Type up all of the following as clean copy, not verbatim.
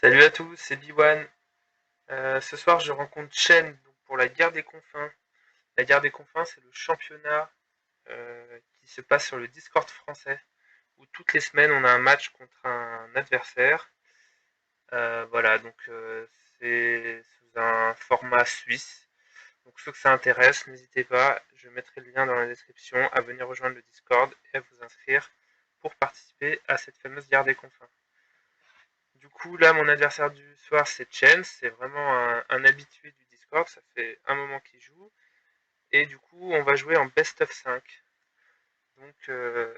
Salut à tous, c'est B1. Ce soir, je rencontre Chen donc pour la guerre des confins. La guerre des confins, c'est le championnat qui se passe sur le Discord français, où toutes les semaines, on a un match contre un adversaire. Voilà, donc c'est sous un format suisse. Donc ceux que ça intéresse, n'hésitez pas, je mettrai le lien dans la description à venir rejoindre le Discord et à vous inscrire pour participer à cette fameuse guerre des confins. Du coup, là, mon adversaire du soir, c'est Chen. C'est vraiment un habitué du Discord. Ça fait un moment qu'il joue. Et du coup, on va jouer en best of 5. Donc, le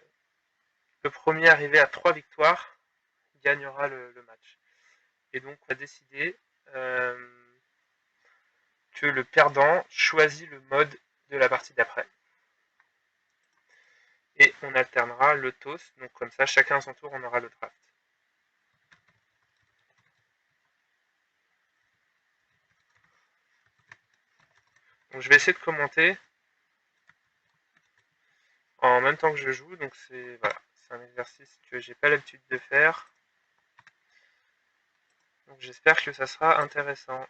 premier arrivé à 3 victoires gagnera le match. Et donc, on va décider euh, que le perdant choisit le mode de la partie d'après. Et on alternera le toss. Donc, comme ça, chacun à son tour, on aura le draft. Donc, je vais essayer de commenter en même temps que je joue. Donc, c'est voilà, c'est un exercice que j'ai pas l'habitude de faire. Donc j'espère que ça sera intéressant.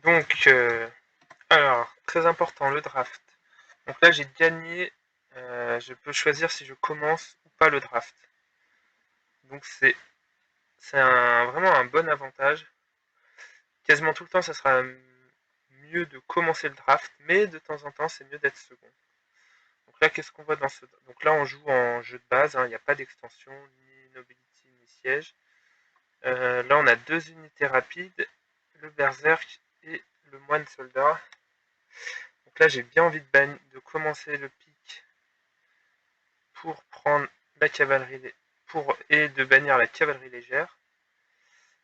Donc, alors, très important, le draft. Donc là, j'ai gagné. Je peux choisir si je commence ou pas le draft. Donc c'est vraiment un bon avantage. Quasiment tout le temps, ça sera mieux de commencer le draft, mais de temps en temps, c'est mieux d'être second. Donc là, qu'est-ce qu'on voit dans ce... Donc là, on joue en jeu de base, hein, il n'y a pas d'extension, ni nobility, ni siège. Là, on a deux unités rapides, le berserk et le moine soldat. Donc là, j'ai bien envie de commencer le pic pour prendre la cavalerie et de bannir la cavalerie légère.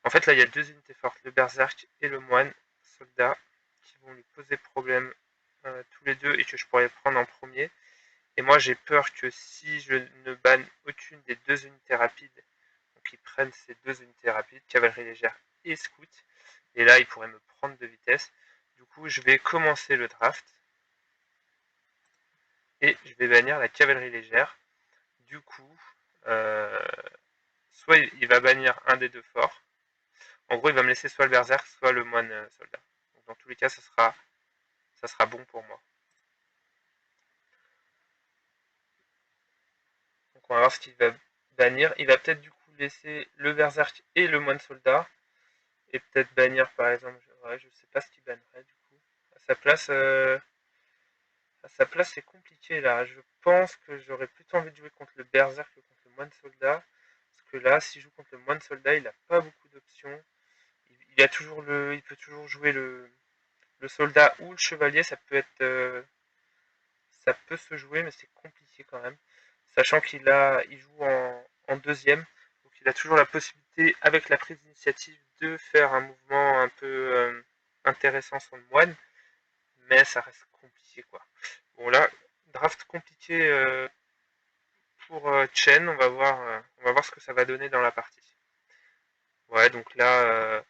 En fait, là, il y a deux unités fortes, le berserk et le moine soldat, qui vont lui poser problème tous les deux et que je pourrais prendre en premier. Et moi, j'ai peur que si je ne banne aucune des deux unités rapides, donc ils prennent ces deux unités rapides, cavalerie légère et scout, et là, ils pourraient me prendre de vitesse. Du coup, je vais commencer le draft et je vais bannir la cavalerie légère. Du coup, euh, soit il va bannir un des deux forts. En gros, il va me laisser soit le berserk, soit le moine soldat. Donc, dans tous les cas, ça sera bon pour moi. Donc, on va voir ce qu'il va bannir. Il va peut-être du coup laisser le berserk et le moine soldat. Et peut-être bannir, par exemple, ouais, je sais pas ce qu'il bannerait du coup. À sa place, c'est compliqué là. Je pense que j'aurais plutôt envie de jouer contre le berserk que contre le moine soldat. Parce que là, s'il joue contre le moine soldat, il n'a pas beaucoup d'options. Il peut toujours jouer le soldat ou le chevalier. Ça peut se jouer, mais c'est compliqué quand même. Sachant il joue en deuxième, donc il a toujours la possibilité, avec la prise d'initiative, de faire un mouvement un peu intéressant sur le moine, mais ça reste compliqué quoi. Bon là, draft compliqué pour Chen, on va voir ce que ça va donner dans la partie. Ouais, donc là,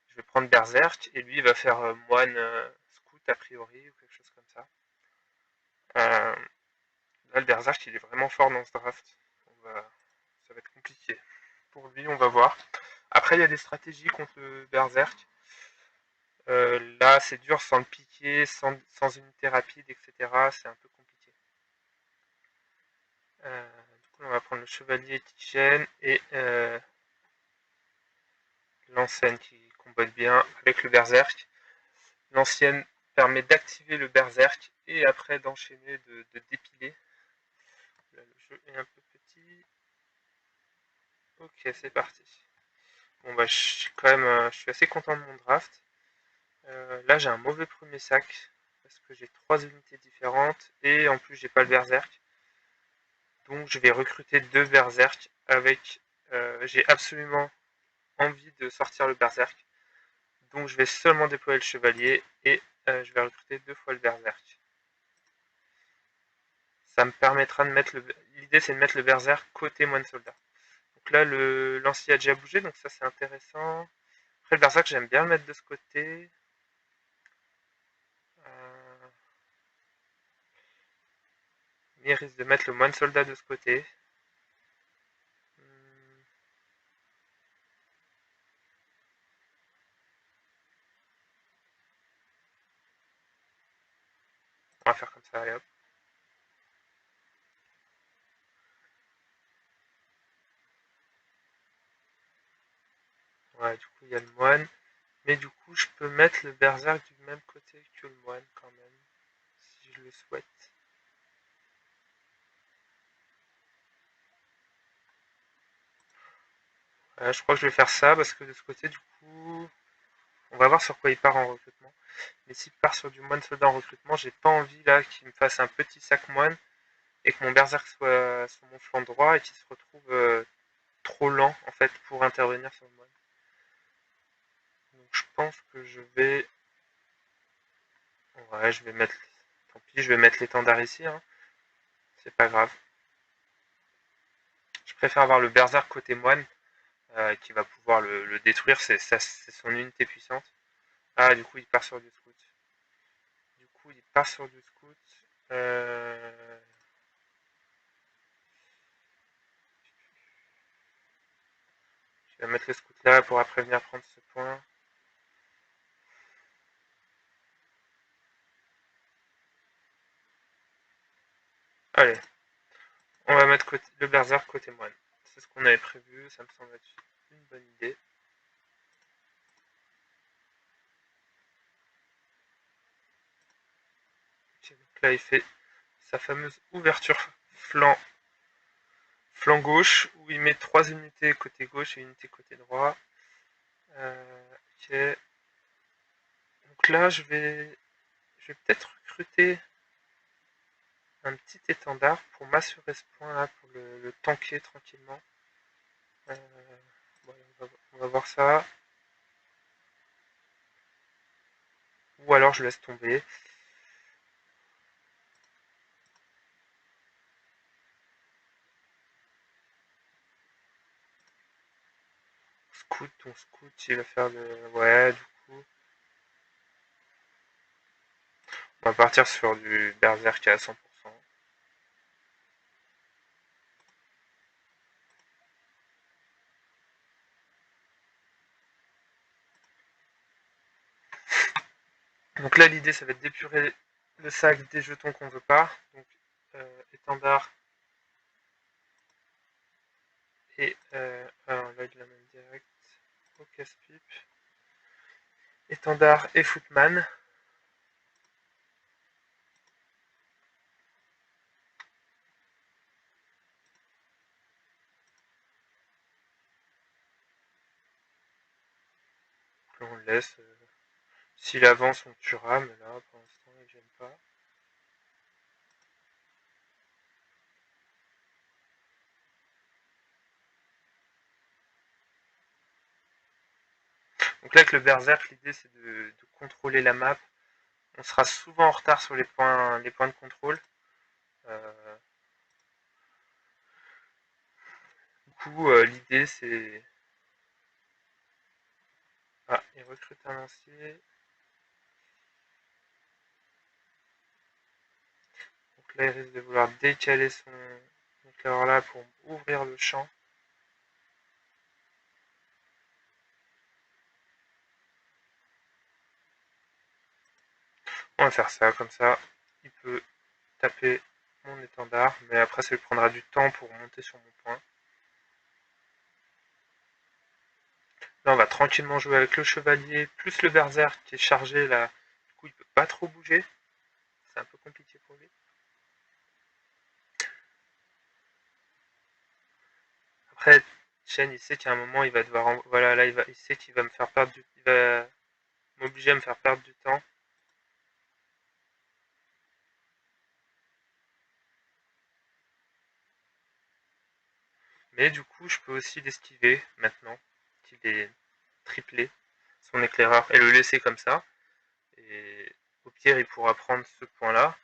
je vais prendre Berserk et lui il va faire moine scout a priori ou quelque chose comme ça. Euh, Là, le Berserk il est vraiment fort dans ce draft. Ça va être compliqué. Pour lui, on va voir. Après, il y a des stratégies contre le Berserk. Là, c'est dur sans le piquer, sans unité rapide, etc. C'est un peu compliqué. Du coup, on va prendre le chevalier Tichen et l'ancienne qui combatte bien avec le Berserk. L'ancienne permet d'activer le Berserk et après d'enchaîner, de dépiler. Là, le jeu est un peu petit. Ok, c'est parti. Bon, bah, je suis assez content de mon draft. Là, j'ai un mauvais premier sac parce que j'ai trois unités différentes et en plus, j'ai pas le berserk. Donc, je vais recruter deux berserk avec. J'ai absolument envie de sortir le berserk. Donc, je vais seulement déployer le chevalier et je vais recruter 2 fois le berserk. Ça me permettra de mettre le... L'idée c'est de mettre le berserk côté moine soldat. Donc là le lancier a déjà bougé, donc ça c'est intéressant. Après le berserk j'aime bien le mettre de ce côté. Euh, Mais il risque de mettre le moine soldat de ce côté. On va faire comme ça, allez hop. Ouais, du coup il y a le moine. Mais du coup je peux mettre le berserk du même côté que le moine quand même. Si je le souhaite. Je crois que je vais faire ça parce que de ce côté du coup... On va voir sur quoi il part en recrutement. Mais s'il part sur du moine soldat en recrutement, j'ai pas envie là qu'il me fasse un petit sac moine et que mon berserk soit sur mon flanc droit et qu'il se retrouve trop lent en fait pour intervenir sur le moine. Donc je pense que je vais... Ouais, je vais mettre... Tant pis, je vais mettre l'étendard ici. Hein. C'est pas grave. Je préfère avoir le berserk côté moine qui va pouvoir le détruire. C'est son unité puissante. Ah, du coup, il part sur du scout. Du coup, il part sur du scout. Euh... Je vais mettre le scout là pour après venir prendre ce point. Allez, on va mettre le berserk côté moine. C'est ce qu'on avait prévu, ça me semble être une bonne idée. Okay, donc là, il fait sa fameuse ouverture flanc gauche, où il met 3 unités côté gauche et une unité côté droit. Ok. Donc là, je vais peut-être recruter un petit étendard pour m'assurer ce point là, pour le tanker tranquillement. Bon, on va voir ça. Ou alors je laisse tomber. Scout, ton scout, il va faire le... Ouais, du coup... On va partir sur du berserk à 100%. Donc là, l'idée, ça va être d'épurer le sac des jetons qu'on veut pas. Donc, étendard et... alors là, il la même direct au casse-pipe. Étendard et footman. Là, on le laisse. S'il avance, on tuera, mais là, pour l'instant, il gêne pas. Donc là, avec le berserk, l'idée, c'est de contrôler la map. On sera souvent en retard sur les points de contrôle. Euh, du coup, l'idée, c'est... Ah, il recrute un lancier. Donc là, il risque de vouloir décaler son éclaireur là pour ouvrir le champ. On va faire ça, comme ça, il peut taper mon étendard, mais après ça lui prendra du temps pour monter sur mon point. Là, on va tranquillement jouer avec le chevalier, plus le berserk qui est chargé là. Du coup, il peut pas trop bouger. C'est un peu compliqué pour lui. Après, Chen, il sait qu'à un moment, il va devoir... Voilà, là, il sait qu'il va me faire perdre du... Il va m'obliger à me faire perdre du temps. Mais du coup, je peux aussi l'esquiver maintenant qu'il est triplé son éclaireur et le laisser comme ça. Et Tyr il pourra prendre ce point-là,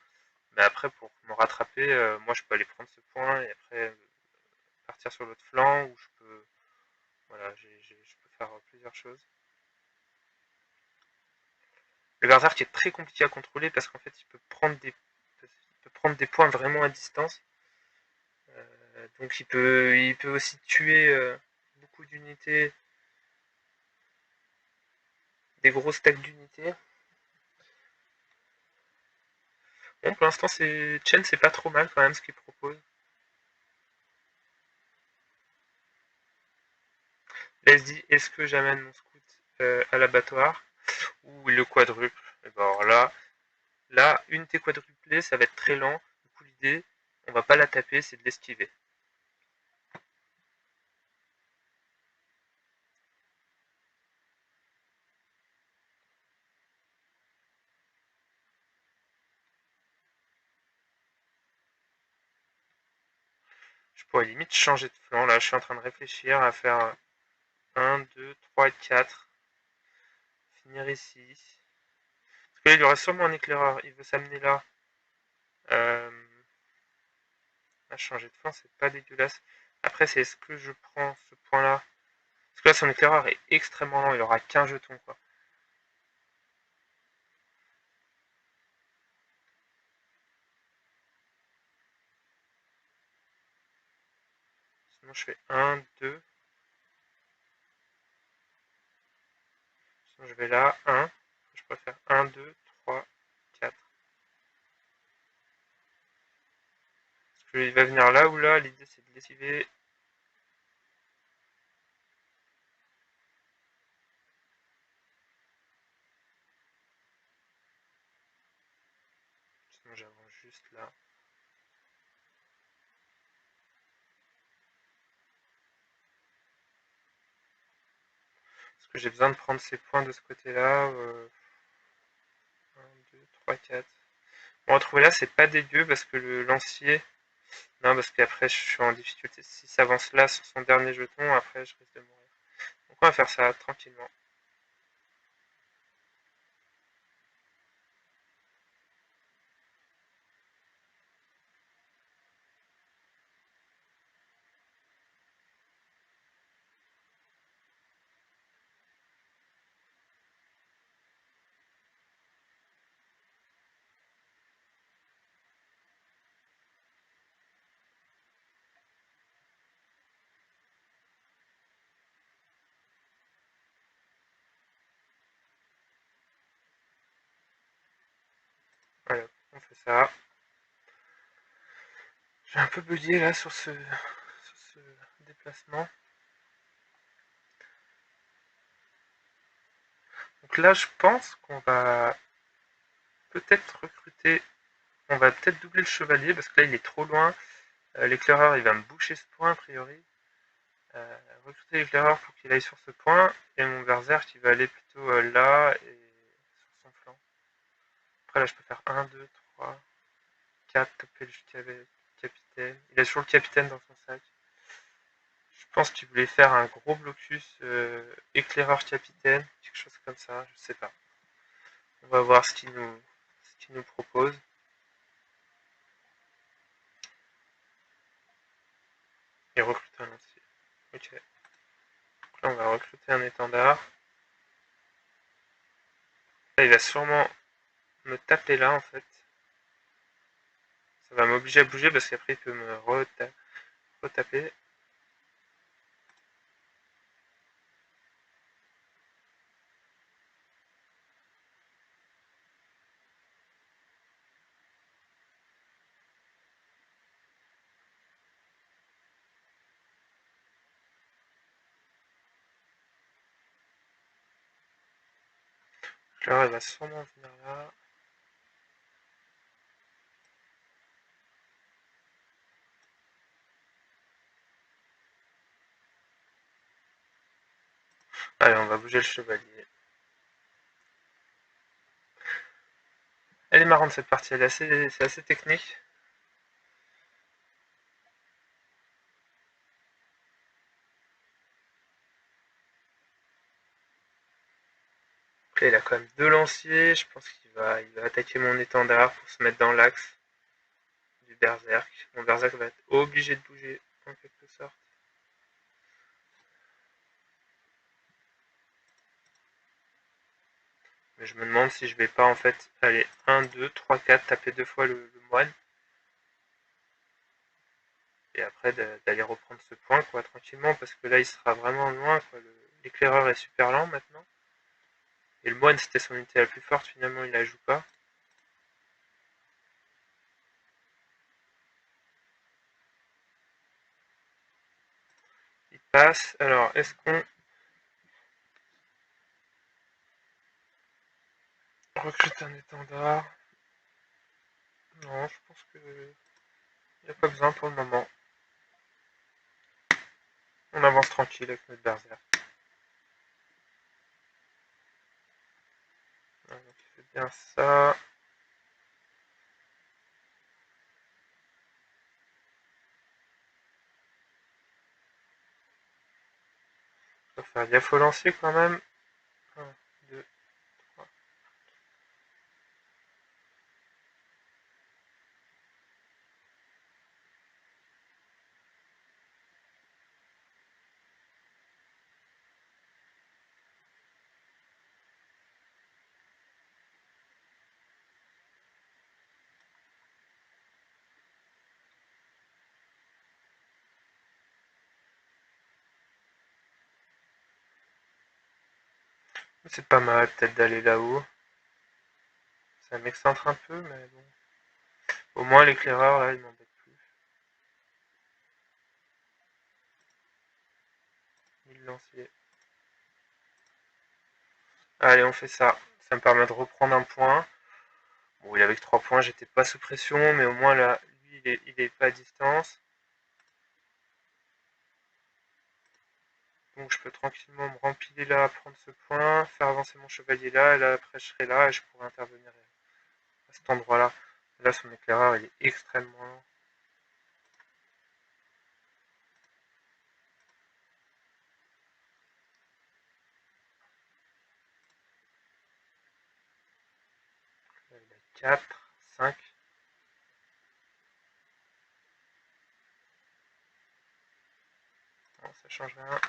mais après pour me rattraper, moi je peux aller prendre ce point et après partir sur l'autre flanc, ou je peux, voilà, je peux faire plusieurs choses. Le berserk est très compliqué à contrôler parce qu'en fait il peut prendre des points vraiment à distance. Donc il peut aussi tuer beaucoup d'unités, des gros stacks d'unités. Bon, pour l'instant, Chen, c'est pas trop mal quand même ce qu'il propose. Là, il se dit, est-ce que j'amène mon scout à l'abattoir ou le quadruple? Et ben alors là, une T quadruplée, ça va être très lent. Du coup, l'idée, on va pas la taper, c'est de l'esquiver. Je pourrais limite changer de flanc. Là, je suis en train de réfléchir à faire 1, 2, 3, 4. Finir ici. Parce que là, il y aura sûrement un éclaireur. Il veut s'amener là. Euh, à changer de flanc, c'est pas dégueulasse. Après, c'est est-ce que je prends ce point-là? Parce que là, son éclaireur est extrêmement lent. Il aura qu'un jeton, quoi. Sinon, je fais 1, 2. Sinon, je vais là, 1. Je peux faire 1, 2, 3, 4. Parce qu'il va venir là ou là. L'idée, c'est de l'esquiver. Sinon, j'avance juste là. Parce que j'ai besoin de prendre ces points de ce côté-là. 1, 2, 3, 4. Bon, retrouver là, c'est pas dégueu parce que le lancier. Non, parce qu'après, je suis en difficulté. S'il s'avance là sur son dernier jeton, après, je risque de mourir. Donc, on va faire ça tranquillement. Voilà, on fait ça. J'ai un peu bugué là sur ce déplacement. Donc là, je pense qu'on va peut-être recruter. On va peut-être doubler le chevalier parce que là, il est trop loin. L'éclaireur, il va me boucher ce point a priori. Recruter l'éclaireur pour qu'il aille sur ce point. Et mon berserk, qui va aller plutôt là et sur son flanc. Après, là, je peux faire 1, 2, 3, 4, taper le capitaine. Il a toujours le capitaine dans son sac. Je pense qu'il voulait faire un gros blocus éclaireur capitaine, quelque chose comme ça, je sais pas. On va voir ce qu'il nous propose. Et recruter un lancier. Ok. Donc là, on va recruter un étendard. Là, il va sûrement me taper là, en fait. Ça va m'obliger à bouger parce qu'après, il peut me retaper. Là, il va sûrement venir là. Allez, on va bouger le chevalier. Elle est marrante cette partie, c'est assez technique. Là, il a quand même 2 deux lanciers, je pense qu'il va attaquer mon étendard pour se mettre dans l'axe du berserk. Mon berserk va être obligé de bouger en quelque sorte. Mais je me demande si je vais pas en fait aller 1, 2, 3, 4, taper deux fois le moine. Et après d'aller reprendre ce point quoi tranquillement parce que là il sera vraiment loin quoi. L'éclaireur est super lent maintenant. Et le moine c'était son unité la plus forte, finalement il la joue pas. Il passe. Alors est-ce qu'on recrute un étendard? Non, je pense que il n'y a pas besoin pour le moment. On avance tranquille avec notre berserk. Donc il fait bien ça. On va faire gaffe au lancer quand même. 1, 2, 3. C'est pas mal peut-être d'aller là-haut. Ça m'excentre un peu, mais bon. Au moins l'éclaireur là, il m'embête plus. 1000 lanciers. Allez, on fait ça. Ça me permet de reprendre un point. Bon, il avait que 3 points, j'étais pas sous pression, mais au moins là, lui, il est pas à distance. Donc je peux tranquillement me rempiler là, prendre ce point, faire avancer mon chevalier là, et là après je serai là et je pourrai intervenir à cet endroit-là. Là, son éclaireur, il est extrêmement lent. Là, il a 4, 5. Non, ça change rien.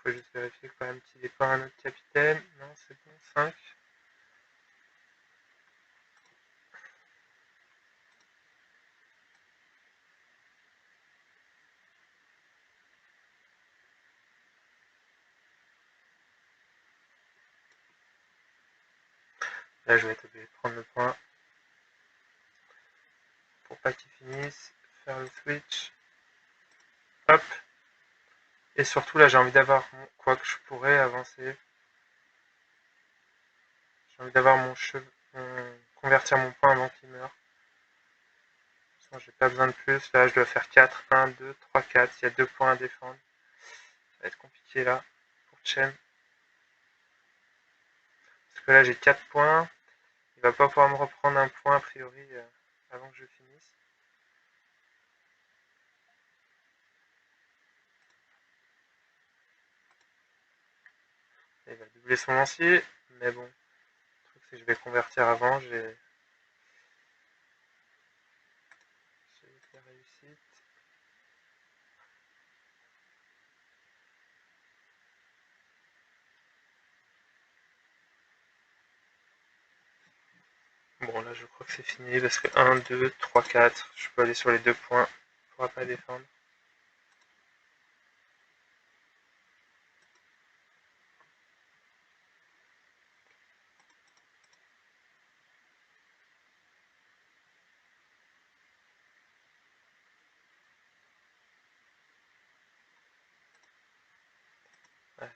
Il faut juste vérifier quand même qu'il n'est pas un autre capitaine. Non, c'est bon, 5. Là, je vais être obligé de prendre le point pour pas qu'il finisse. Faire le switch. Hop. Et surtout, là, j'ai envie d'avoir, quoi que je pourrais avancer. J'ai envie d'avoir convertir mon point avant qu'il meure. J'ai pas besoin de plus. Là, je dois faire 4, 1, 2, 3, 4. Il y a 2 points à défendre. Ça va être compliqué là pour Chen. Parce que là, j'ai 4 points. Il va pas pouvoir me reprendre un point a priori avant que je finisse. Il va doubler son lancier. Mais bon, le truc c'est que je vais convertir avant. J'ai la réussite. Bon, là, je crois que c'est fini parce que 1, 2, 3, 4. Je peux aller sur les 2 points. Il ne pourra pas défendre. Ouais.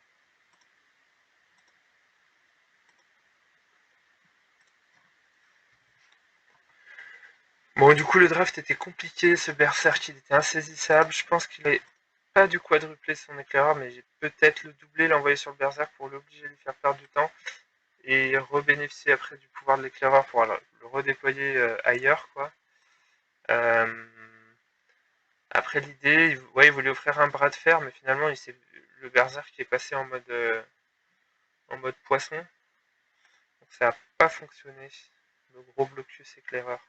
Bon, du coup, le draft était compliqué. Ce berserk, il était insaisissable. Je pense qu'il est pas du quadrupler son éclaireur, mais j'ai peut-être le doublé, l'envoyer sur le berserk pour l'obliger à lui faire perdre du temps et rebénéficier après du pouvoir de l'éclaireur pour le redéployer ailleurs, quoi. Euh, Après l'idée, ouais, il voulait offrir un bras de fer, mais finalement le berserk est passé en mode poisson, donc ça n'a pas fonctionné. Le gros blocus éclaireur.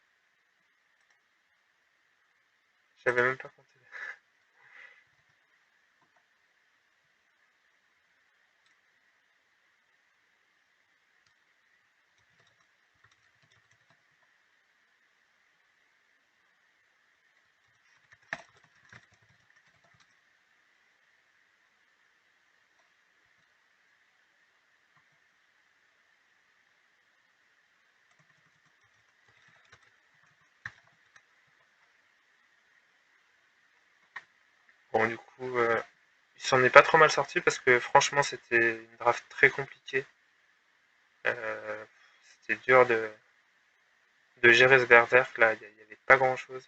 J'avais même pas compté. Bon, du coup, il s'en est pas trop mal sorti parce que franchement, c'était une draft très compliquée. Euh, C'était dur de gérer ce berserk là, il n'y avait pas grand chose.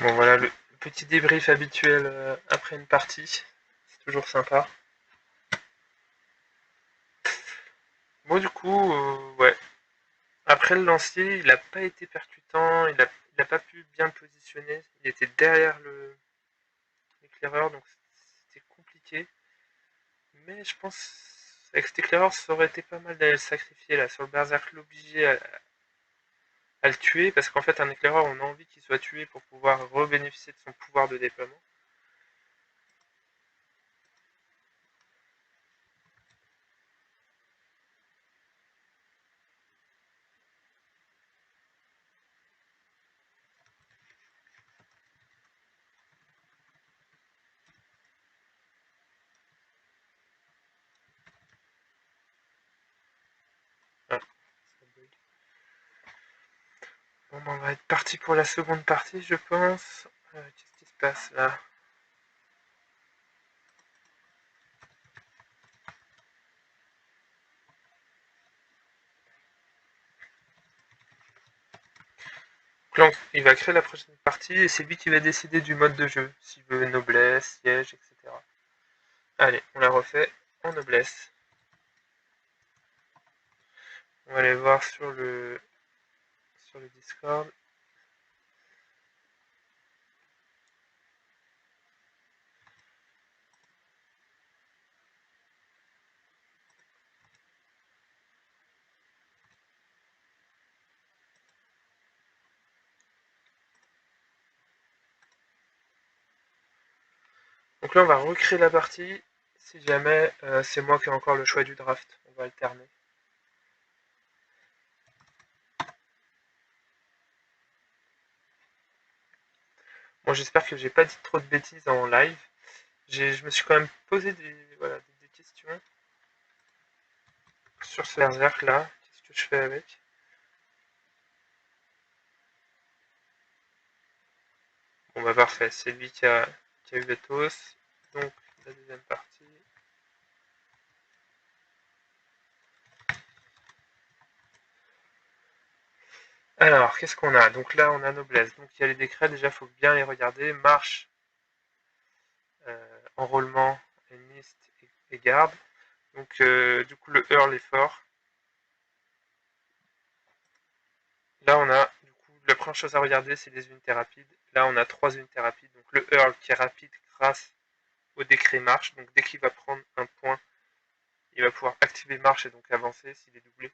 Bon voilà le petit débrief habituel après une partie, c'est toujours sympa. Bon du coup, ouais. Après le lancier, il n'a pas été percutant, il a pas pu bien le positionner. Il était derrière l'éclaireur, donc c'était compliqué. Mais je pense avec cet éclaireur, ça aurait été pas mal d'aller le sacrifier là sur le berserk, l'obliger à le tuer, parce qu'en fait un éclaireur, on a envie qu'il soit tué pour pouvoir rebénéficier de son pouvoir de déploiement. Ah, bon, on va être parti pour la seconde partie, je pense. Qu'est-ce qui se passe là? Donc là, il va créer la prochaine partie et c'est lui qui va décider du mode de jeu, s'il veut noblesse, siège, etc. Allez, on la refait en noblesse. On va aller voir sur le Discord. Donc là, on va recréer la partie. Si jamais c'est moi qui ai encore le choix du draft, on va alterner. Bon, j'espère que j'ai pas dit trop de bêtises en live. Je me suis quand même posé voilà, des questions sur ce berserk là. Qu'est-ce que je fais avec? Bon bah parfait, c'est lui qui a eu le toss. Donc la deuxième partie. Alors, qu'est-ce qu'on a? Donc là, on a noblesse. Donc il y a les décrets, déjà, il faut bien les regarder. Marche, enrôlement, enlist et garde. Donc du coup, le Earl est fort. Là, on a, du coup, la première chose à regarder, c'est les unités rapides. Là, on a 3 unités rapides. Donc le Earl qui est rapide grâce au décret marche. Donc dès qu'il va prendre un point, il va pouvoir activer marche et donc avancer s'il est doublé.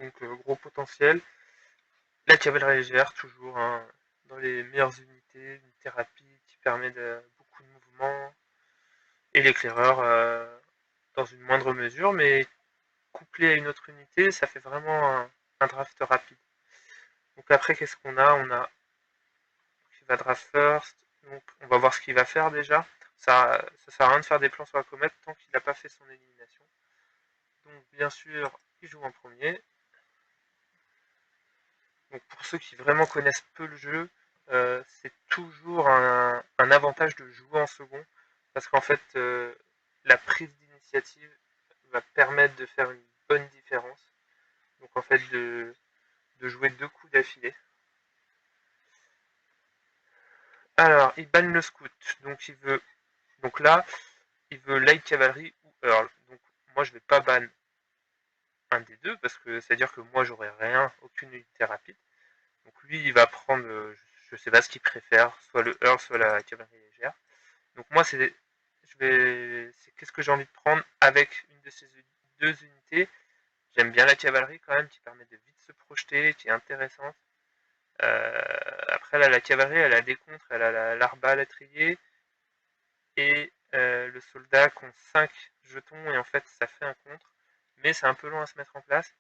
Donc gros potentiel. La cavalerie légère, toujours hein, dans les meilleures unités, unité rapide qui permet de beaucoup de mouvements. Et l'éclaireur dans une moindre mesure, mais couplé à une autre unité, ça fait vraiment un draft rapide. Donc après, qu'est-ce qu'on a? On a qui va draft first, donc on va voir ce qu'il va faire déjà. Ça sert à rien de faire des plans sur la comète tant qu'il n'a pas fait son élimination. Donc bien sûr, il joue en premier. Donc pour ceux qui vraiment connaissent peu le jeu, c'est toujours un avantage de jouer en second, parce qu'en fait, la prise d'initiative va permettre de faire une bonne différence. Donc en fait, de jouer 2 coups d'affilée. Alors, il banne le scout, donc là, il veut light cavalry ou earl. Donc moi, je vais pas ban un des deux, parce que c'est-à-dire que moi, j'aurai rien, aucune unité rapide. Donc lui, il va prendre, je sais pas ce qu'il préfère, soit le earl, soit la cavalerie légère. Donc moi, qu'est-ce que j'ai envie de prendre avec une de ces deux unités. J'aime bien la cavalerie quand même, qui permet de vite se projeter, qui est intéressante. Après là, la cavalerie, elle a des contres, elle a l'arbalètrier et le soldat qui ont 5 jetons, et en fait ça fait un contre, mais c'est un peu long à se mettre en place.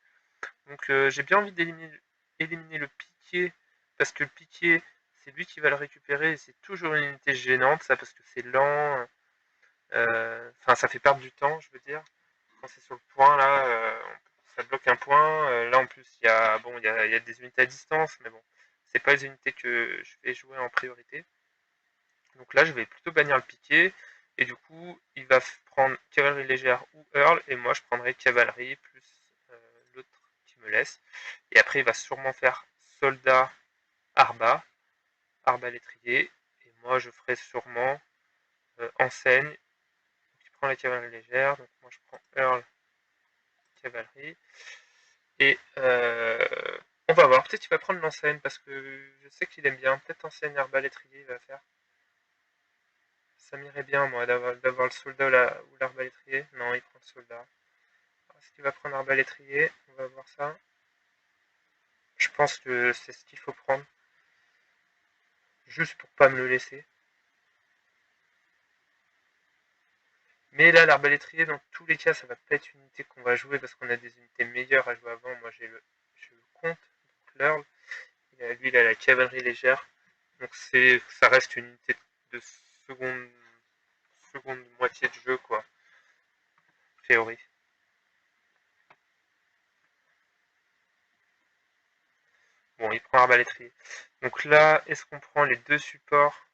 Donc j'ai bien envie d'éliminer le piquier, parce que le piquier, c'est lui qui va le récupérer, et c'est toujours une unité gênante, ça, parce que c'est lent, enfin ça fait perdre du temps, je veux dire. Quand c'est sur le point, là, ça bloque un point. Là, en plus, il y a des unités à distance, mais bon, c'est pas les unités que je vais jouer en priorité. Donc là, je vais plutôt bannir le piqué, et du coup, il va prendre cavalerie légère ou earl, et moi, je prendrai cavalerie plus l'autre qui me laisse. Et après, il va sûrement faire soldat arbalétrier, et moi, je ferai sûrement enseigne, qui prend la cavalerie légère. Donc moi, je prends earl cavalerie. Et on va voir, peut-être qu'il va prendre l'enseigne, parce que je sais qu'il aime bien. Peut-être enseigne arbalétrier, il va faire. Ça m'irait bien, moi, d'avoir le soldat ou l'arbalétrier. Non, il prend le soldat. Est-ce qu'il va prendre arbalétrier? On va voir ça. Je pense que c'est ce qu'il faut prendre. Juste pour pas me le laisser. Mais là, l'arbalétrier, dans tous les cas, ça va pas être une unité qu'on va jouer, parce qu'on a des unités meilleures à jouer avant. Moi, j'ai le comte, donc l'earl. Lui, il a la cavalerie légère. Donc ça reste une unité de seconde moitié de jeu, quoi, a priori. Bon, il prend arbalétrier. Donc là, est-ce qu'on prend les deux supports,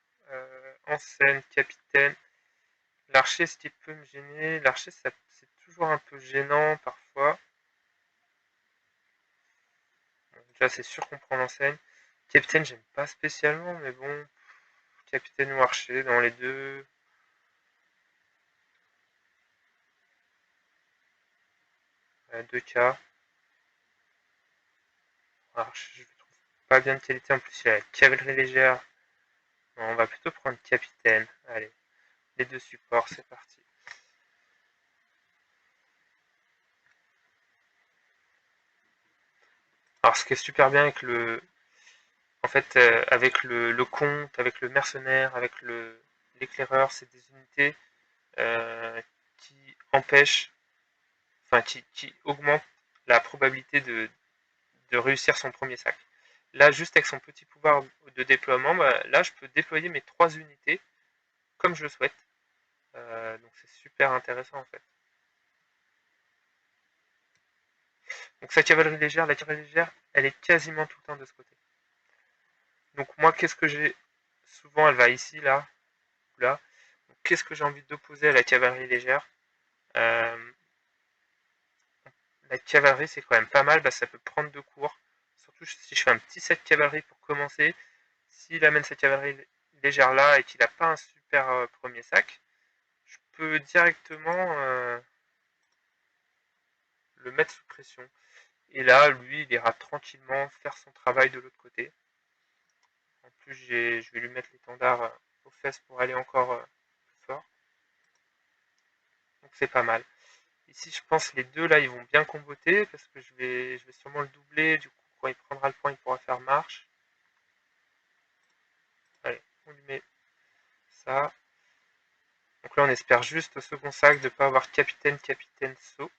enseigne, capitaine? L'archer, ce qui peut me gêner, l'archer, c'est toujours un peu gênant parfois. Bon, déjà, c'est sûr qu'on prend l'enseigne. Capitaine, j'aime pas spécialement, mais bon, capitaine ou archer, dans les deux. 2K. Archer, je trouve pas bien de qualité. En plus, il y a la cavalerie légère. Non, on va plutôt prendre capitaine. Allez, les deux supports, c'est parti. Alors, ce qui est super bien avec avec le comte, avec le mercenaire, avec l'éclaireur, c'est des unités qui empêchent, enfin qui augmentent la probabilité de réussir son premier sac. Là, juste avec son petit pouvoir de déploiement, bah, là, je peux déployer mes 3 unités comme je le souhaite. Donc c'est super intéressant en fait. Donc sa cavalerie légère, la cavalerie légère, elle est quasiment tout le temps de ce côté. Donc moi, qu'est-ce que j'ai? Souvent, elle va ici, là, ou là. Qu'est-ce que j'ai envie d'opposer à la cavalerie légère? euh, La cavalerie, c'est quand même pas mal, bah, ça peut prendre de cours. Surtout si je fais un petit set cavalerie pour commencer. S'il amène sa cavalerie légère là et qu'il n'a pas un super premier sac, je peux directement le mettre sous pression. Et là, lui, il ira tranquillement faire son travail de l'autre côté. En plus, je vais lui mettre l'étendard aux fesses pour aller encore plus fort. Donc c'est pas mal. Ici, je pense que les deux là, ils vont bien comboter, parce que je vais sûrement le doubler. Du coup, quand il prendra le point, il pourra faire marche. Allez, on lui met ça. Donc là, on espère juste au second sac de ne pas avoir capitaine, capitaine, saut.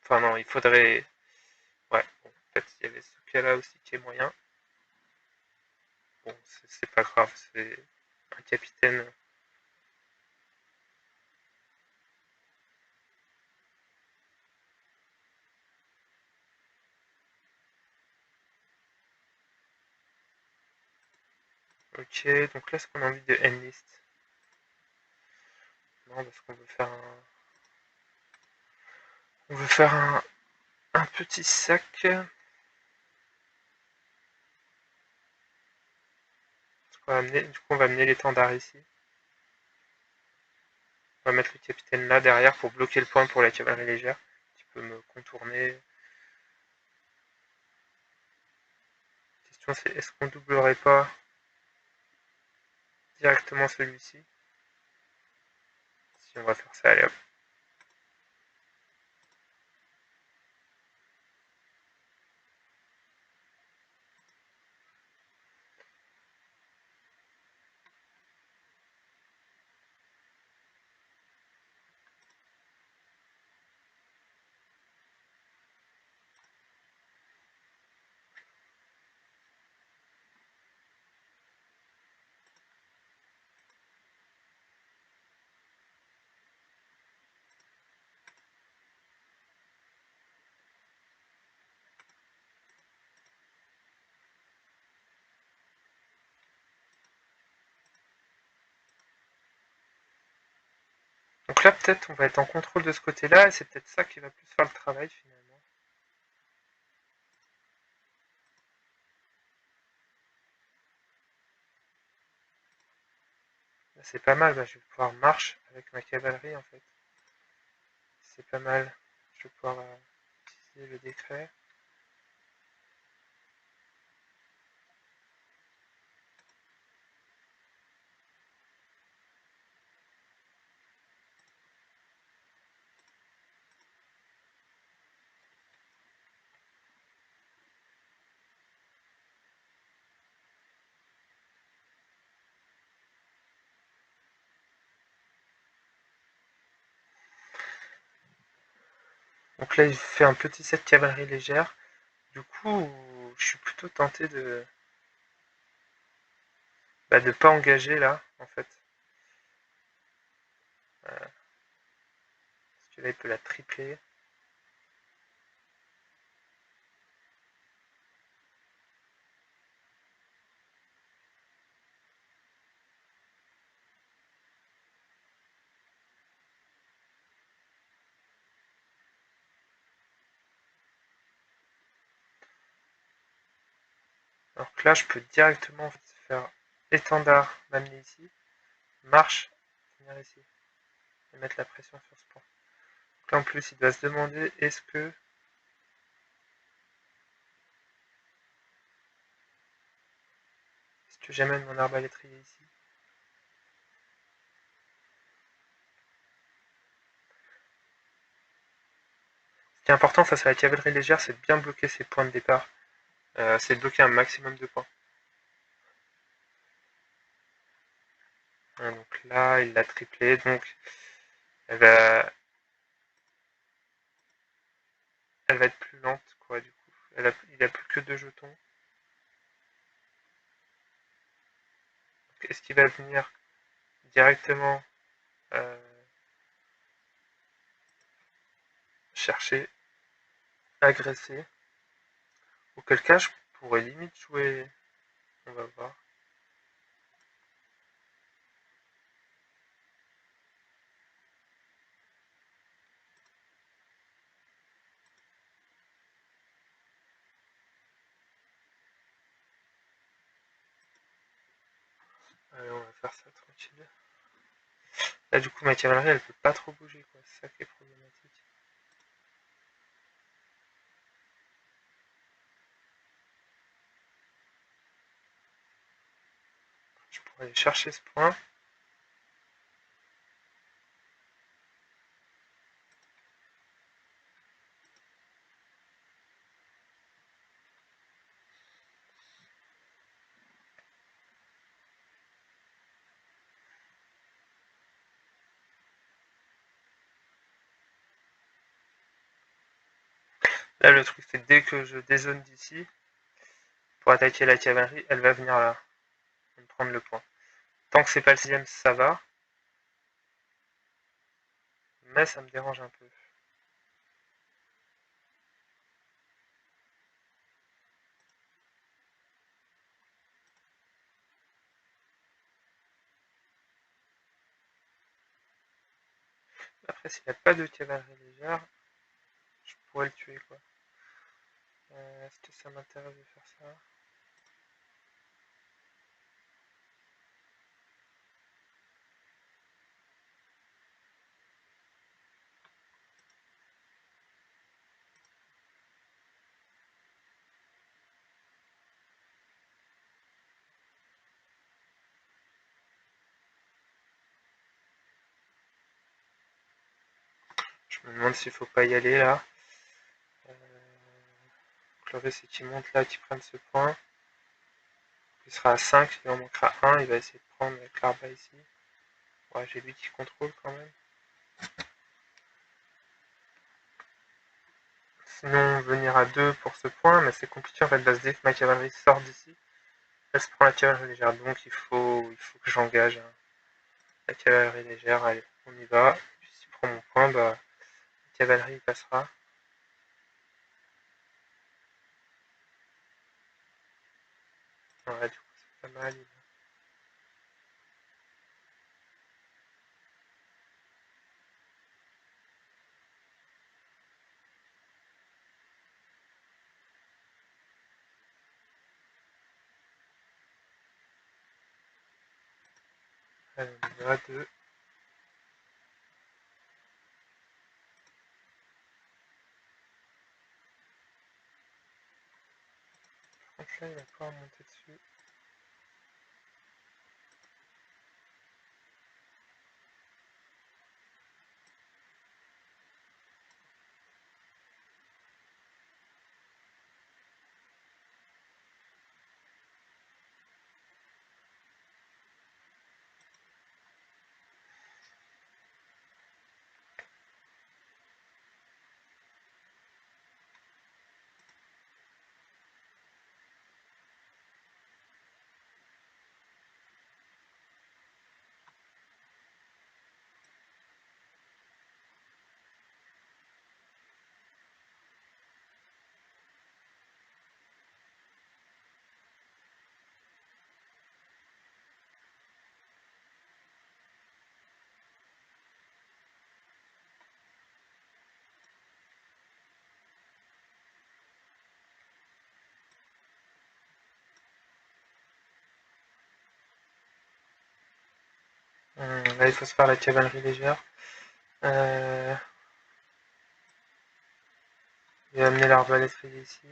Enfin non, il faudrait... Ouais, bon, en fait, il y avait ce cas-là aussi qui est moyen. Bon, c'est pas grave, c'est un capitaine. Ok, donc là, est-ce qu'on a envie de enlist? Non, parce qu'on veut faire un... On veut faire un petit sac. Du coup, on va amener l'étendard ici. On va mettre le capitaine là, derrière, pour bloquer le point pour la cavalerie légère, qui peut me contourner. La question, c'est est-ce qu'on doublerait pas directement celui-ci? Si on va faire ça, allez hop. Donc là, peut-être, on va être en contrôle de ce côté-là, et c'est peut-être ça qui va plus faire le travail, finalement. Là, c'est pas mal, bah, je vais pouvoir marcher avec ma cavalerie, en fait. C'est pas mal. Je vais pouvoir utiliser le décret. Donc là, il fait un petit set cavalerie légère. Du coup, je suis plutôt tenté de pas engager là, en fait. Parce que là, il peut la tripler. Alors que là, je peux directement faire étendard, m'amener ici, marche, venir ici, et mettre la pression sur ce point. Donc là, en plus, il doit se demander est-ce que j'amène mon arbalétrier ici? Ce qui est important face à la cavalerie légère, c'est de bien bloquer ses points de départ. C'est de bloquer un maximum de points. Donc là, il l'a triplé, donc elle va, elle va être plus lente, quoi, du coup. Il a plus que 2 jetons. Est-ce qu'il va venir directement euh, chercher, agresser? Auquel cas, je pourrais limite jouer. On va voir. Allez, on va faire ça tranquille. Là, du coup, ma cavalerie, elle peut pas trop bouger, quoi. C'est ça qui est problématique. Je pourrais aller chercher ce point. Là, le truc, c'est que dès que je dézone d'ici, pour attaquer la cavalerie, elle va venir là, me prendre le point. Tant que c'est pas le 6ème, ça va, mais ça me dérange un peu. Après, s'il n'y a pas de cavalerie légère, je pourrais le tuer, quoi. Est-ce que ça m'intéresse de faire ça? Je me demande s'il faut pas y aller là. Le c'est qu'il monte là, qu'il prenne ce point. Il sera à 5, il en manquera un, il va essayer de prendre avec l'arbre ici. Ouais, j'ai lui qui contrôle quand même. Sinon, venir à 2 pour ce point, mais c'est compliqué en fait, parce que dès que ma cavalerie sort d'ici, elle se prend la cavalerie légère. Donc il faut que j'engage la cavalerie légère. Allez, on y va. Puis s'il prend mon point, bah, la cavalerie passera. Ouais, du coup, c'est pas mal. Allez, on y va, 2. Donc là, il va pouvoir monter dessus. Là, il faut se faire la cavalerie légère. Euh, il va amener l'arbalète ici.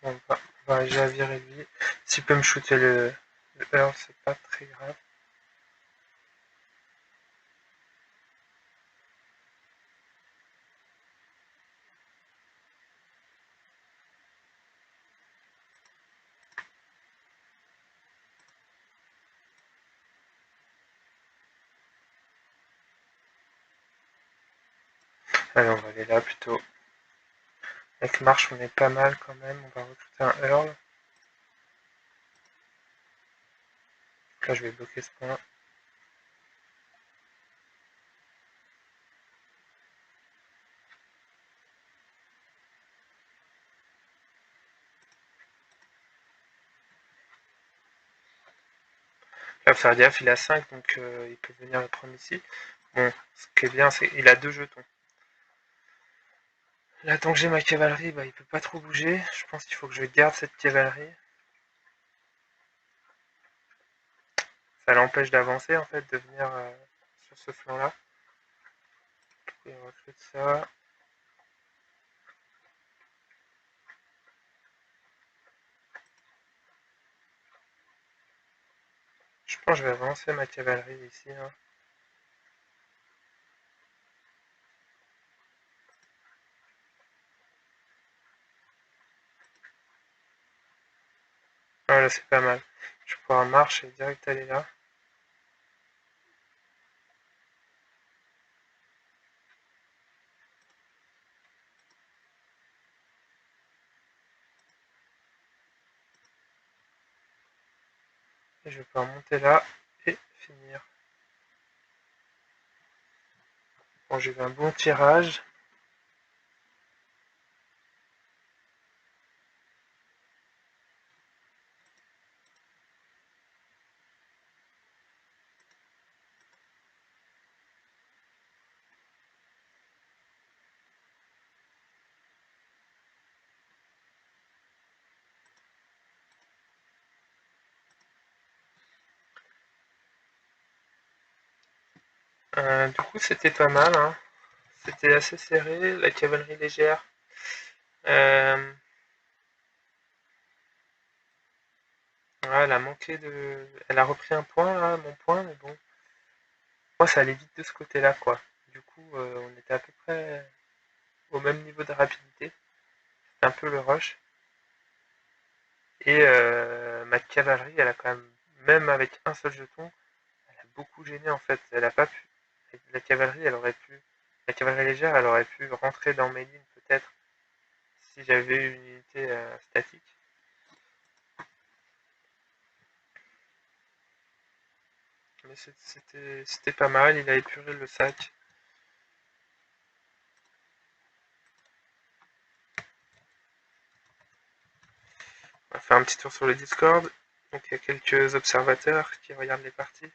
On va agir à virer lui. S'il peut me shooter le Earl, c'est pas très grave. Allez, on va aller là plutôt. Avec marche, on est pas mal quand même. On va recruter un Earl. Là, je vais bloquer ce point. Là, faut faire gaffe, il a 5, donc il peut venir le prendre ici. Bon, ce qui est bien, c'est qu'il a 2 jetons. Là, tant que j'ai ma cavalerie, bah, il peut pas trop bouger. Je pense qu'il faut que je garde cette cavalerie. Ça l'empêche d'avancer, en fait, de venir sur ce flanc-là. Et on recrute ça. Je pense que je vais avancer ma cavalerie ici. Hein. Ah là c'est pas mal. Je vais pouvoir marcher et direct aller là. Et je vais pouvoir monter là et finir. Bon, j'ai eu un bon tirage. Du coup, c'était pas mal, hein. C'était assez serré. La cavalerie légère. Euh, ouais, elle a manqué de. Elle a repris un point, là, mon point, mais bon. Moi, ça allait vite de ce côté-là, quoi. Du coup, on était à peu près au même niveau de rapidité. C'était un peu le rush. Et ma cavalerie, elle a quand même avec un seul jeton, elle a beaucoup gêné en fait. Elle a pas pu. La cavalerie, elle aurait pu. La cavalerie légère, elle aurait pu rentrer dans mes lignes peut-être si j'avais une unité statique. Mais c'était pas mal, il a épuré le sac. On va faire un petit tour sur le Discord. Donc il y a quelques observateurs qui regardent les parties.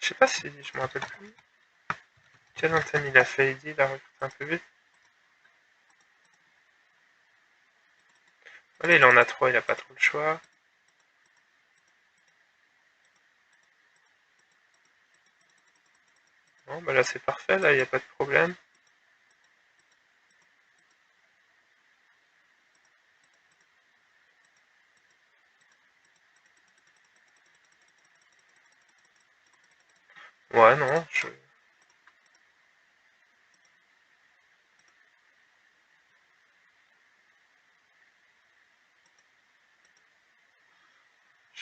Je sais pas si je me rappelle plus. Quel antenne il a fait Eddie, il a recruté un peu vite. Voilà, il en a 3, il a pas trop le choix. Bon, bah là c'est parfait, là il n'y a pas de problème. Ouais, non, j'ai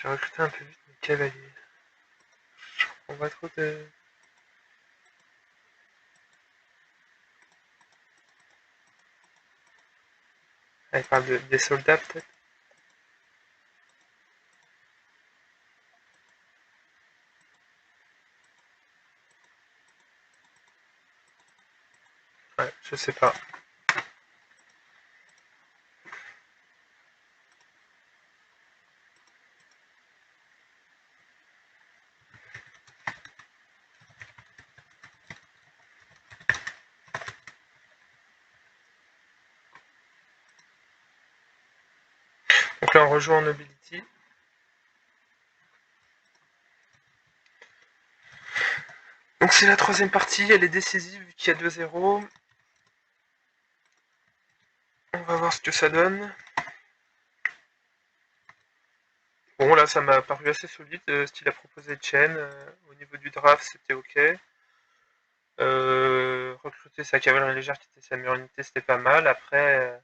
recruté un peu vite mes cavaliers. On va trop de. Ah, il parle des soldats peut-être. Ouais, je sais pas. Donc là on rejoue en Nobility. Donc c'est la troisième partie, elle est décisive vu qu'il y a 2-0. On va voir ce que ça donne. Bon là ça m'a paru assez solide ce qu'il a proposé Chen. Au niveau du draft c'était ok. Recruter sa cavalerie légère qui était sa meilleure unité c'était pas mal. Après,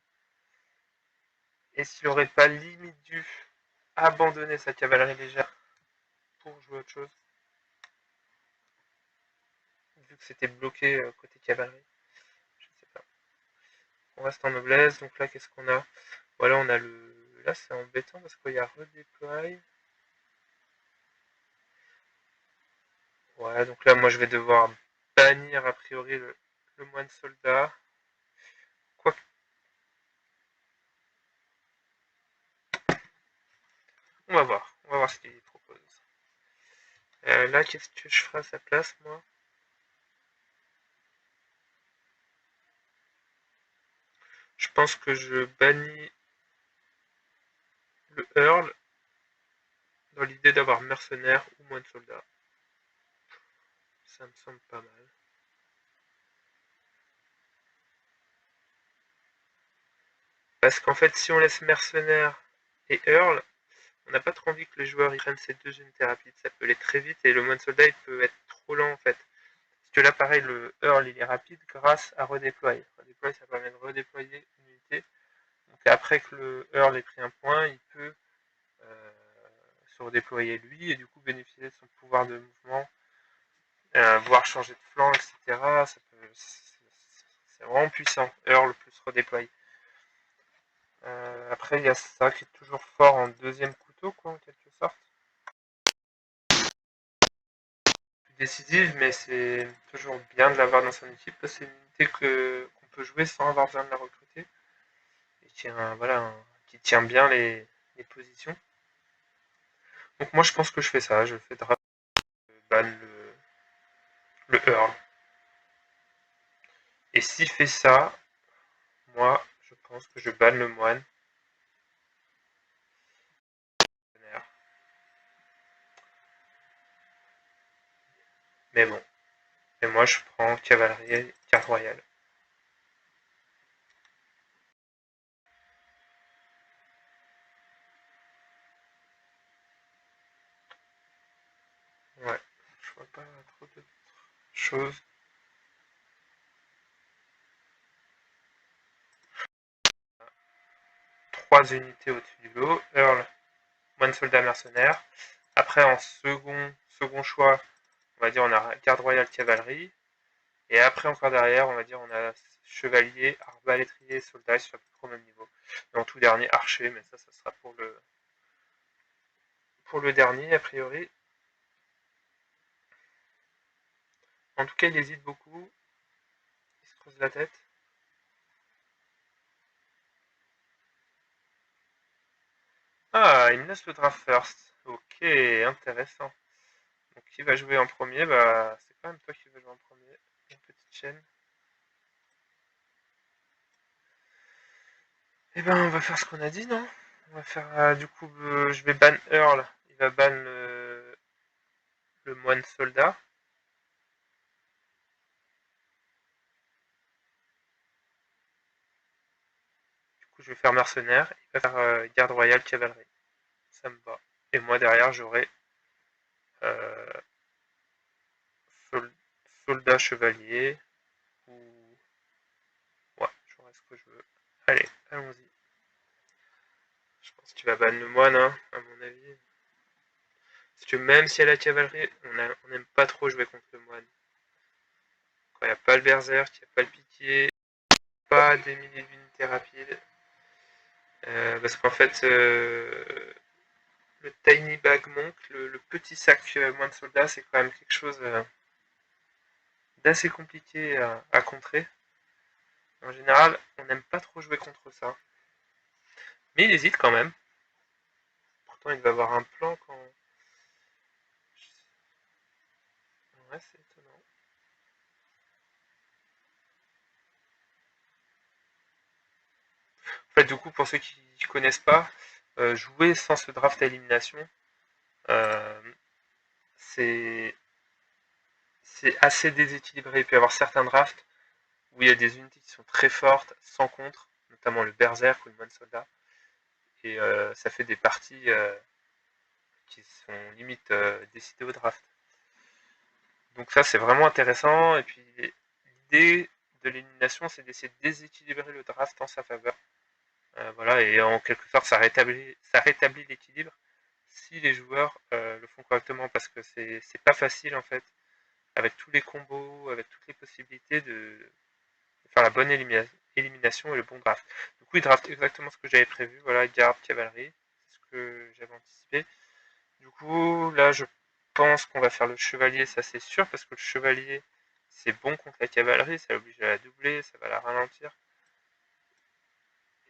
est-ce qu'il aurait pas limite dû abandonner sa cavalerie légère pour jouer autre chose vu que c'était bloqué côté cavalerie? Je ne sais pas. On reste en noblesse, donc là qu'est-ce qu'on a? Voilà, on a le. Là c'est embêtant parce qu'il y a redéploy. Ouais, donc là moi je vais devoir bannir a priori le moine soldat. Quoi. On va voir ce qu'il propose. Là qu'est-ce que je ferai à sa place moi? Je pense que je bannis le Earl dans l'idée d'avoir mercenaire ou moine soldat. Ça me semble pas mal. Parce qu'en fait, si on laisse mercenaire et Earl, on n'a pas trop envie que le joueur il prenne ces deux unités rapides. Ça peut aller très vite et le moine soldat il peut être trop lent en fait. Parce que là, pareil, le Earl il est rapide grâce à redéployer. Redéployer, ça permet de redéployer une unité. Donc après que le Earl ait pris un point, il peut euh, se redéployer lui et du coup bénéficier de son pouvoir de mouvement, voire changer de flanc, etc. C'est vraiment puissant. Earl plus redéployer. Après, il y a ça qui est toujours fort en deuxième couteau, quoi, en quelque sorte. Plus décisive, mais c'est toujours bien de l'avoir dans son équipe parce que c'est une unité qu'on peut jouer sans avoir besoin de la recruter. Et voilà, qui tient bien les positions. Donc moi, je pense que je fais ça. Je fais draft, ban le Earl. Et s'il fait ça, moi, je pense que je banne le moine. Mais bon. Et moi, je prends cavalerie, carte royale. Ouais, je vois pas trop de choses. 3 unités au-dessus du lot. Earl, moine soldat mercenaire. Après, en second choix, on va dire on a garde royale cavalerie. Et après, encore derrière, on va dire on a chevalier, arbalétrier, soldat, sur à peu près au même niveau. Et en tout dernier, archer, mais ça sera pour le dernier, a priori. En tout cas, il hésite beaucoup. Il se creuse la tête. Ah, il me laisse le draft first. Ok, intéressant. Donc, qui va jouer en premier? Bah, c'est quand même toi qui vas jouer en premier. Une petite chaîne. Eh ben, on va faire ce qu'on a dit, non? On va faire, du coup, je vais ban Earl. Il va ban le moine soldat. Du coup, je vais faire mercenaire. Il va faire garde royale cavalerie. Ça me va. Et moi, derrière, j'aurai euh, sol- soldat chevalier. Ou... Ouais, j'aurai ce que je veux. Allez, allons-y. Je pense qu'il va ban le moine, hein, à mon avis. Parce que même si elle a la cavalerie, on n'aime pas trop jouer contre le moine. Quand il n'y a pas le berserk, il n'y a pas le piquier, pas des milliers d'unités rapides. Parce qu'en fait, le Tiny Bag Monk, le petit sac moine soldat, c'est quand même quelque chose d'assez compliqué à contrer. En général, on n'aime pas trop jouer contre ça. Mais il hésite quand même. Pourtant, il va avoir un plan quand. Ouais, c'est étonnant. En fait, du coup, pour ceux qui ne connaissent pas, jouer sans ce draft à élimination, euh, c'est assez déséquilibré. Il peut y avoir certains drafts où il y a des unités qui sont très fortes, sans contre, notamment le Berserk ou le Moine Soldat. Et ça fait des parties qui sont limite décidées au draft. Donc ça, c'est vraiment intéressant. Et puis, l'idée de l'élimination, c'est d'essayer de déséquilibrer le draft en sa faveur. Voilà, et en quelque sorte, ça rétablit l'équilibre si les joueurs le font correctement, parce que c'est pas facile, en fait, avec tous les combos, avec toutes les possibilités de faire la bonne élimination et le bon draft. Du coup, il draft exactement ce que j'avais prévu. Voilà, garde, cavalerie, c'est ce que j'avais anticipé. Du coup, là, je pense qu'on va faire le chevalier, ça c'est sûr, parce que le chevalier, c'est bon contre la cavalerie, ça l'oblige à la doubler, ça va la ralentir.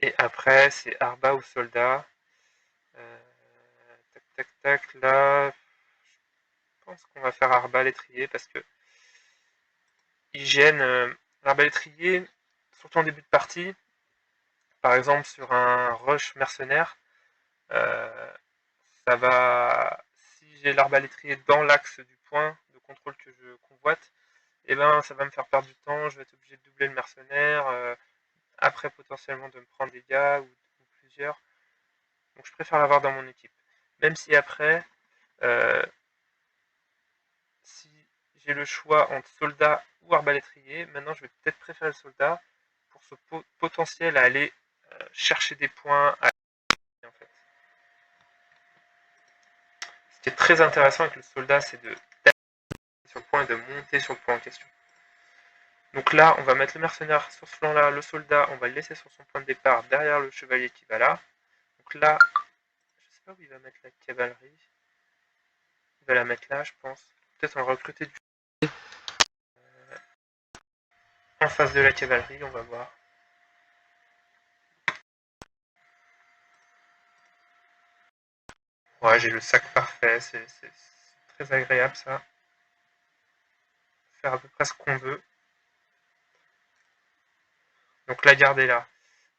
Et après, c'est arba ou soldat. Euh, tac, tac, tac, là, je pense qu'on va faire arbalétrier, parce que il gêne l'arbalétrier, surtout en début de partie. Par exemple, sur un rush mercenaire, euh, ça va. Si j'ai l'arbalétrier dans l'axe du point de contrôle que je convoite, et ben ça va me faire perdre du temps. Je vais être obligé de doubler le mercenaire, après potentiellement de me prendre des gars ou plusieurs. Donc je préfère l'avoir dans mon équipe. Même si après, si j'ai le choix entre soldat ou arbalétrier, maintenant je vais peut-être préférer le soldat pour ce potentiel à aller chercher des points. En fait. Ce qui est très intéressant avec le soldat, c'est de sur le point et de monter sur le point en question. Donc là, on va mettre le mercenaire sur ce flanc-là, le soldat, on va le laisser sur son point de départ derrière le chevalier qui va là. Donc là, je sais pas où il va mettre la cavalerie. Il va la mettre là, je pense. Peut-être en recruter du en face de la cavalerie, on va voir. Ouais, j'ai le sac parfait, c'est très agréable ça. Faire à peu près ce qu'on veut. Donc la garde est là.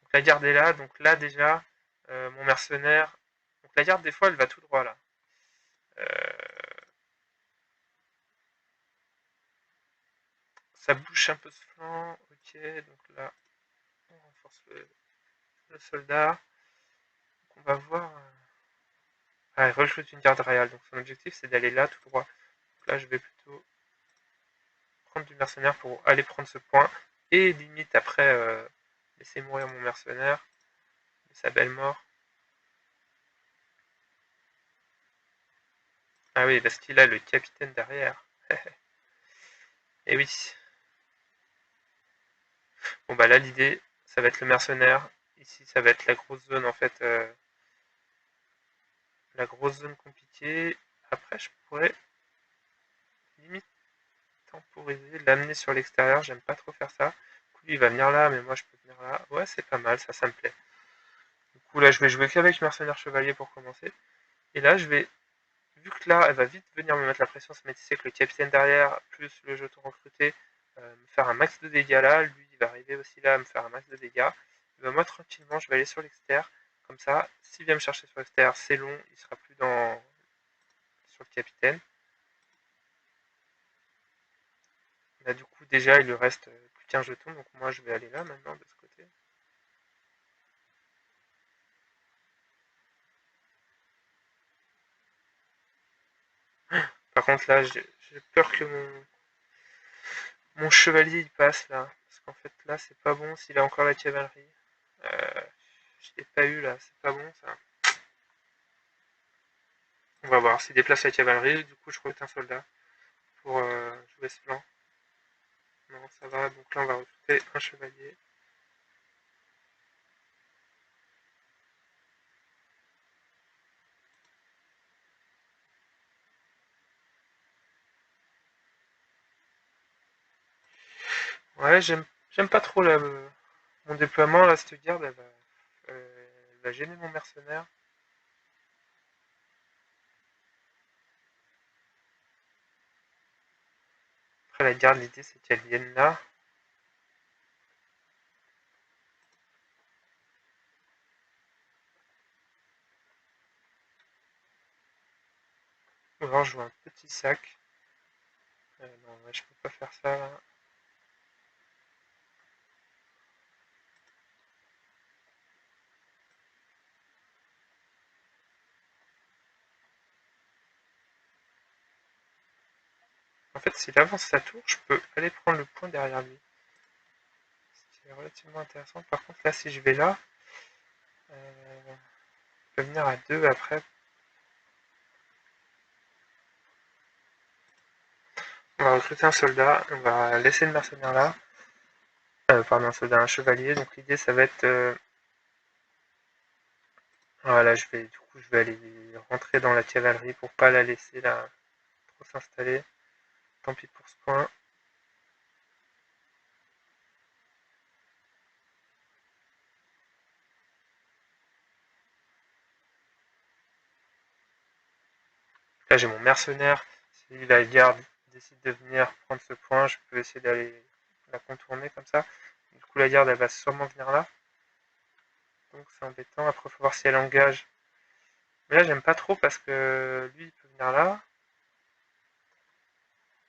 Donc la garde est là, donc là déjà, mon mercenaire. Donc la garde des fois elle va tout droit là. Ça bouge un peu ce flanc, ok, donc là on renforce le soldat. Donc on va voir. Ah, il recrute une garde royale, donc son objectif c'est d'aller là tout droit. Donc là je vais plutôt prendre du mercenaire pour aller prendre ce point et limite après laisser mourir mon mercenaire de sa belle mort. Ah oui, parce qu'il a le capitaine derrière. Et oui. Bon bah là l'idée, ça va être le mercenaire. Ici ça va être la grosse zone en fait. La grosse zone compliquée. Après je pourrais limite temporiser, l'amener sur l'extérieur. J'aime pas trop faire ça. Du coup lui il va venir là, mais moi je peux venir là. Ouais c'est pas mal, ça me plaît. Du coup là je vais jouer qu'avec mercenaire chevalier pour commencer. Et là je vais, vu que là elle va vite venir me mettre la pression, mais tu sais que le capitaine derrière, plus le jeton recruté, me faire un max de dégâts là, lui il va arriver aussi là à me faire un max de dégâts. Et ben moi tranquillement je vais aller sur l'extérieur, comme ça, s'il vient me chercher sur l'extérieur, c'est long, il sera plus sur le capitaine. Là du coup déjà il lui reste plus qu'un jeton, donc moi je vais aller là maintenant de ce côté. Par contre là j'ai peur que mon chevalier il passe là, parce qu'en fait là c'est pas bon s'il a encore la cavalerie. Je l'ai pas eu là, c'est pas bon ça. On va voir s'il déplace la cavalerie, du coup je recrute un soldat pour jouer ce plan. Non ça va, donc là on va recruter un chevalier. Ouais, j'aime pas trop là, mon déploiement là, cette garde elle va gêner mon mercenaire. Après la garde, l'idée c'est qu'elle vienne là. Ou alors je joue un petit sac. Non, ouais, je peux pas faire ça là. En fait, s'il avance sa tour, je peux aller prendre le point derrière lui. Ce qui est relativement intéressant. Par contre, là, si je vais là, je peux venir à 2 après. On va recruter un soldat, on va laisser le mercenaire là. Pardon, un soldat, un chevalier. Donc l'idée, ça va être... voilà, je vais aller rentrer dans la cavalerie pour pas la laisser là trop s'installer. Tant pis pour ce point. Là, j'ai mon mercenaire. Si la garde décide de venir prendre ce point, je peux essayer d'aller la contourner comme ça. Du coup, la garde, elle va sûrement venir là. Donc, c'est embêtant. Après, il faut voir si elle engage. Mais là, j'aime pas trop parce que lui, il peut venir là.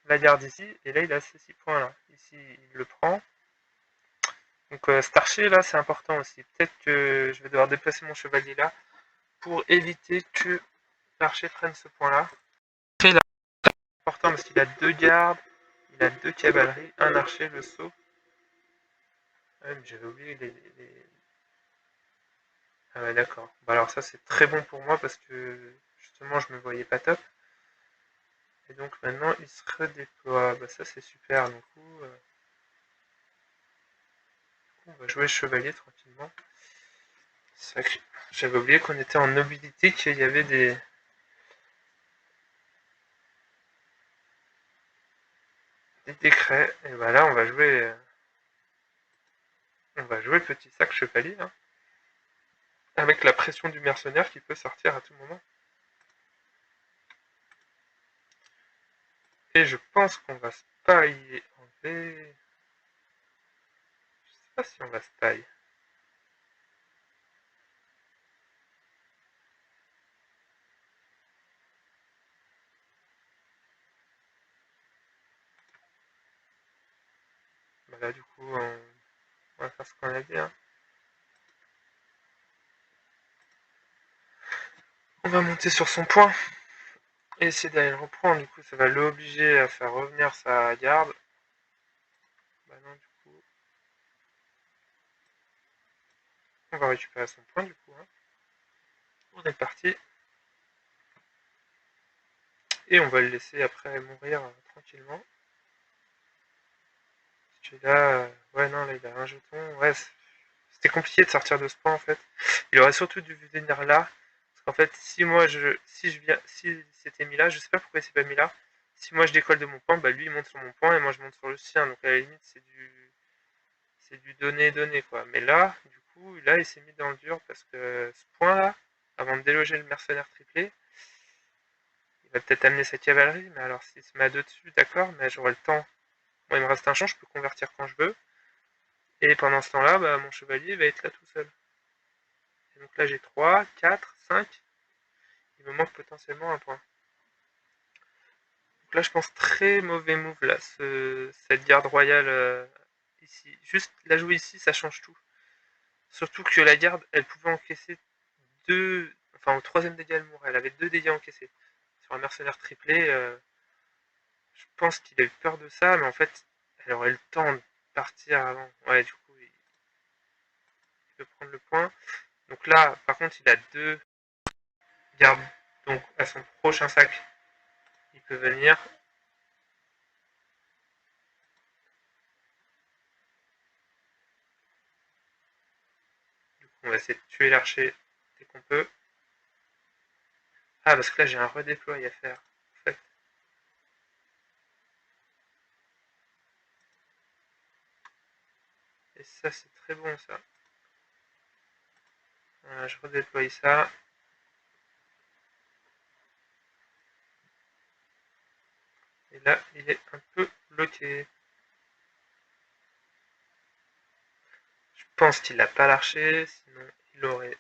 La garde ici. Et là, il a ces 6 points là. Ici, il le prend. Donc cet archer là c'est important aussi. Peut-être que je vais devoir déplacer mon chevalier là pour éviter que l'archer prenne ce point là. Après là c'est important parce qu'il a 2 gardes, il a 2 cavaleries, un archer, le saut. Ah mais j'avais oublié les... Ah ouais d'accord. Bah alors ça c'est très bon pour moi parce que justement je me voyais pas top. Et donc maintenant il se redéploie. Bah ça c'est super. Du coup, on va jouer chevalier tranquillement. J'avais oublié qu'on était en nobilité, qu'il y avait des décrets. Et bah là on va jouer petit sac chevalier, hein, avec la pression du mercenaire qui peut sortir à tout moment. Et je pense qu'on va se pailler en V. Je sais pas si on va se pailler. Bah là du coup on va faire ce qu'on a dit, hein. On va monter sur son point et essayer d'aller le reprendre. Du coup ça va l'obliger à faire revenir sa garde. Bah non du coup on va récupérer son point du coup, hein. On est parti. Et on va le laisser après mourir tranquillement. Parce que là, ouais non, là il a un jeton. Ouais, c'était compliqué de sortir de ce point en fait. Il aurait surtout dû venir là. Parce qu'en fait, si c'était mis là, je sais pas pourquoi il s'est pas mis là. Si moi je décolle de mon point, bah lui il monte sur mon point et moi je monte sur le sien. Donc à la limite c'est du donner quoi. Mais là, du coup, là il s'est mis dans le dur parce que ce point là, avant de déloger le mercenaire triplé, il va peut-être amener sa cavalerie. Mais alors s'il se met à deux dessus, d'accord, mais j'aurai le temps. Moi, il me reste un champ, je peux convertir quand je veux. Et pendant ce temps-là, bah, mon chevalier va être là tout seul. Et donc là, j'ai 3, 4, 5. Il me manque potentiellement un point. Donc là, je pense très mauvais move là, cette garde royale ici. Juste la jouer ici, ça change tout. Surtout que la garde, elle pouvait encaisser deux. Enfin, au troisième dégât, elle mourait. Elle avait 2 dégâts encaissés. Sur un mercenaire triplé, je pense qu'il a eu peur de ça, mais en fait, elle aurait le temps de partir avant. Ouais, du coup, il peut prendre le point. Donc là, par contre, il a 2 gardes. Donc à son prochain sac, il peut venir. Du coup, on va essayer de tuer l'archer dès qu'on peut. Ah, parce que là, j'ai un redéploy à faire, en fait. Et ça, c'est très bon, ça. Voilà, je redéploie ça. Et là, il est un peu bloqué. Je pense qu'il n'a pas l'archer, sinon il l'aurait.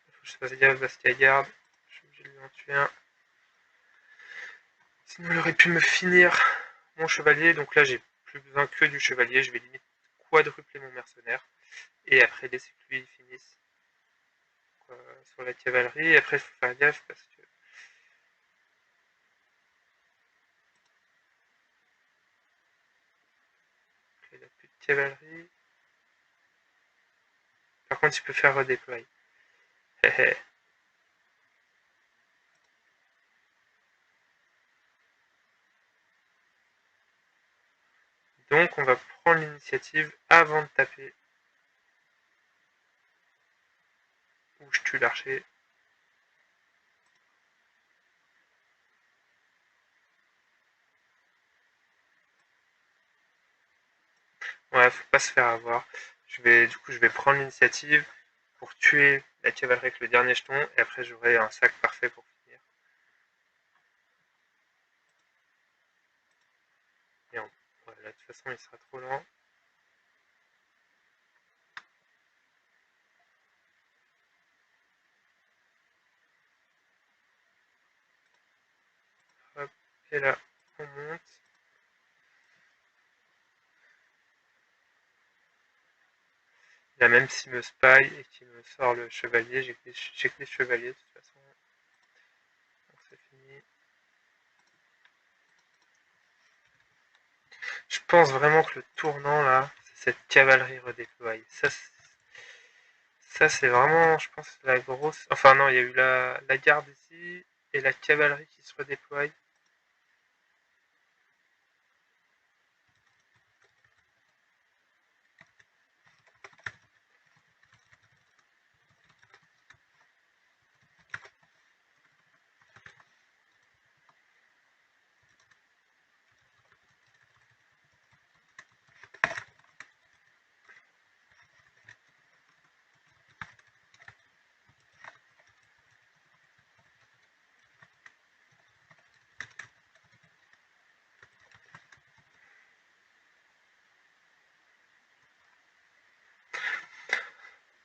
Il faut que je fasse gaffe parce qu'il garde. Je suis obligé de lui en tuer un. Sinon, il aurait pu me finir mon chevalier. Donc là, j'ai plus besoin que du chevalier. Je vais limite quadrupler mon mercenaire. Et après, laisser que lui finisse sur la cavalerie. Et après, il faut faire gaffe parce que il n'a plus de cavalerie. Par contre, il peut faire redéployer. Donc, on va prendre l'initiative avant de taper. Ou je tue l'archer. Ouais, faut pas se faire avoir. Du coup, je vais prendre l'initiative pour tuer la cavalerie avec le dernier jeton. Et après, j'aurai un sac parfait pour finir. Et voilà, de toute façon, il sera trop lent. Hop, et là, On monte. Là, même s'il me spy et qu'il me sort le chevalier, j'ai que les chevaliers de toute façon. Donc c'est fini. Je pense vraiment que le tournant là, c'est cette cavalerie redéployée. Ça c'est vraiment, je pense, la grosse. Enfin non, il y a eu la garde ici et la cavalerie qui se redéploie.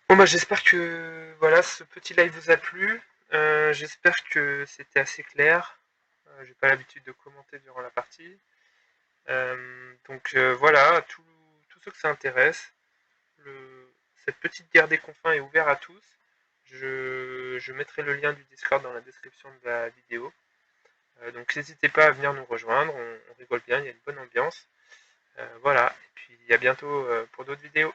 Bon bah j'espère que voilà ce petit live vous a plu. J'espère que c'était assez clair. J'ai pas l'habitude de commenter durant la partie. Donc voilà, tous ceux que ça intéresse, cette petite guerre des confins est ouverte à tous. Je mettrai le lien du Discord dans la description de la vidéo. Donc n'hésitez pas à venir nous rejoindre, on rigole bien, il y a une bonne ambiance. Voilà, et puis à bientôt pour d'autres vidéos.